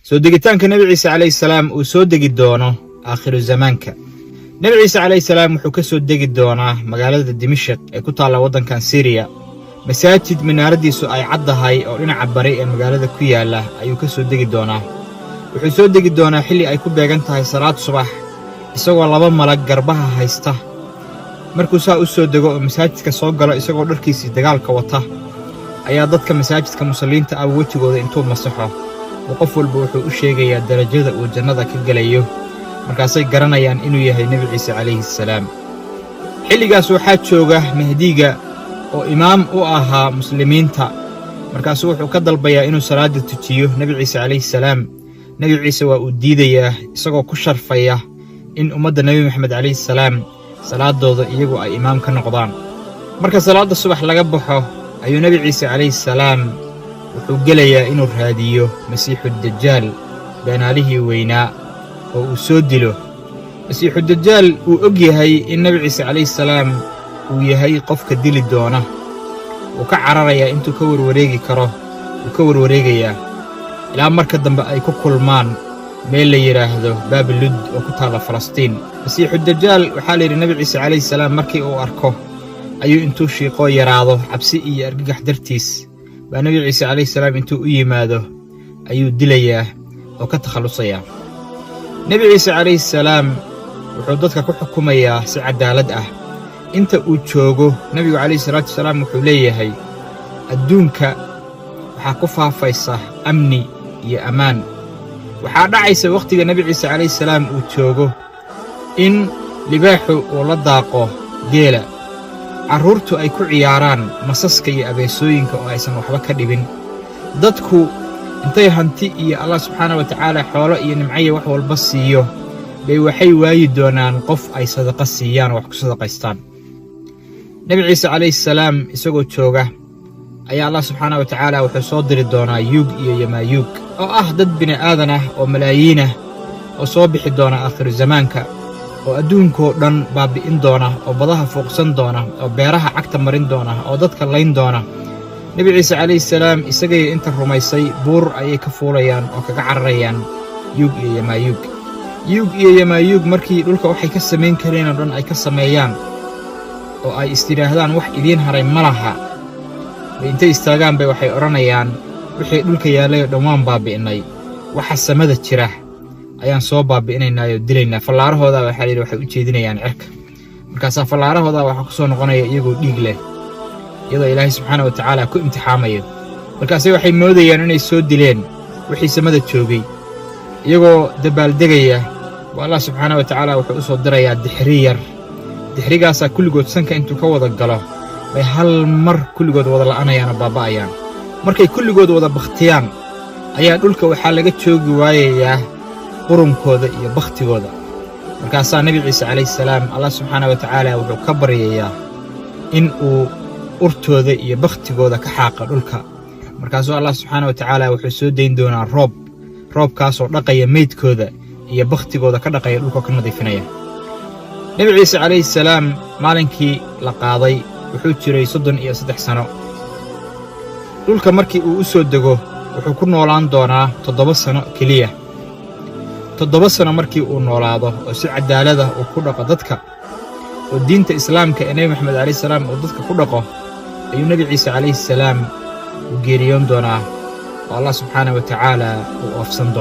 soo degitaanka nabi ciise calayhi salaam uu soo degi doono aakhiru zamaanka. nabi ciise calayhi salaam wuxuu ka soo degi doonaa magaalada Dimashq ee ku taala waddankan Syria. masaajid minaaradiisu ay caddahay oo dhinaca bari ee magaalada ku yaala ayuu ka soo degi doonaa. wuxuu soo degi doonaa xilli ay ku beegan tahay salaad subax, isagoo 2 malag garbaha haysta. markuu saa u soo dego oo masaajidka soo galo isagoo dharkiisii dagaalka wata, ayaa dadka masaajidka musalliinta ah wejigooda intuu masaxo oo qof walba wuxuu u sheegayaa darajada uu jannada ka gelayo. markaasay garanayaan inuu yahay nabi ciise calayhi salaam. xilligaas waxaa jooga mahdiga oo imaam u ahaa muslimiinta. markaasuu wuxuu ka dalbayaa inuu salaada tujiyo nabi ciise calayhi salaam. nabi ciise waa uu diidayaa, isagoo ku sharfaya in ummadda nabi maxamed calayhi salaam salaadooda iyagu ay imaam ka noqdaan. marka salaada subax laga baxo ayuu nabi ciise calayhi salaam wuxuu gelayaa inuu raadiyo masiixu dajaal, beenaalihii weynaa, oo uu soo dilo. masiixu dajaal uu og yahay in nabi ciise calayhi salaam uu yahay qofka dili doona. wuu ka cararayaa intuu ka warwareegi karo, wuu ka warwareegayaa ilaa marka dambe ay ku kulmaan meel la yiraahdo Baabilud oo ku taala Falastiin. masiixu dajaal waxaa la yidhi nabi ciise calayhi salaam markii uu arko ayuu intuu shiiqo yaraado cabsi iyo argagax dartiis baa nabi ciise calayhi salaam intuu u yimaado ayuu dilayaa oo ka takhalusayaa. nabi ciise calayhi salaam wuxuu dadka ku xukumayaa si cadaalad ah. inta uu joogo nabigu calayhi salaatu wasalaam wuxuu leeyahay adduunka waxaa ku faafaysa amni iyo ammaan. waxaa dhacaysa wakhtiga nabi ciise calayhi salaam uu joogo in libaaxu uu la daaqo geela, carruurtu ay ku ciyaaraan masaska iyo abeesooyinka oo aysan waxba ka dhibin. dadku intay hanti iyo Allah subxaanahu wa tacaala xoolo iyo nimcayo wax walba siiyo bay waxay waayi doonaan qof ay sadaqa siiyaan oo wax ku sadaqaystaan. nabi ciise calayhi salaam isagoo jooga ayaa Allah subxaanahu wa tacaala wuxuu soo diri doonaa yuug iyo yamaayuug oo ah dad bini aadan ah oo malaayiin ah oo soo bixi doona aakhiru zamaanka, oo adduunkoo dhan baabi'in doona, oo badaha fuuqsan doona, oo beeraha cagta marin doona, oo dadka layn doona. nabi ciise calayhi salaam isagay inta rumaysay buur ayay ka fuulayaan oo kaga cararayaan yuug iyo yamaayuug. yuug iyo yamaayuug markii dhulka waxay ka samayn kareen oo dhan ay ka sameeyaan oo ay istidhaahdaan wax idiin haray ma laha, bay intay istaagaan bay waxay odhanayaan wixii dhulka yaallay oo dhan waan baabi'innay, waxa samada jira ayaan soo baabi'inaynaa oo dilaynaa. fallaarahooda waxaa layidhi waxay u jeedinayaan cirka. markaasaa fallaarahooda waxaa ku soo noqonaya iyagoo dhiig leh, iyadoo ilaahay subxaana wa tacaala ku imtixaamayo. markaase waxay moodayaan inay soo dileen wixii samada joogay. iyagoo dabaaldegaya waa Allah subxaana wa tacaala wuxuu u soo dirayaa dixri yar. dixrigaasaa kulligood sanka intuu ka wada galo bay hal mar kulligood wada la'anayaan oo baaba'ayaan. markay kulligood wada bakhtiyaan ayaa dhulka waxaa laga joogi waayayaa qurunkooda iyo bakhtigooda. markaasaa nabi ciise calayhi salaam Allah subxaana wa tacaala wuxuu ka baryayaa in uu urtooda iyo bakhtigooda ka xaaqa dhulka. markaasuu Allah subxaana wa tacaala wuxuu soo dayn doonaa roobkaasoo dhaqaya meydkooda iyo bakhtigooda ka dhaqaya dhulka ka nadiifinaya. nabi ciise calayhi salaam maalinkii la qaaday wuxuu jiray 33 sano. dhulka markii uu u soo dego wuxuu ku noolaan doonaa 7 sano keliya. 7 sano markii uu noolaado oo si cadaalada uu ku dhaqo dadka oo diinta islaamka ee nabi maxamed calayhi salaam uu dadka ku dhaqo, ayuu nabi ciise calayhi salaam u geeriyoon doonaa oo Allah subxaanahu wa tacaala uu oofsan doonaa.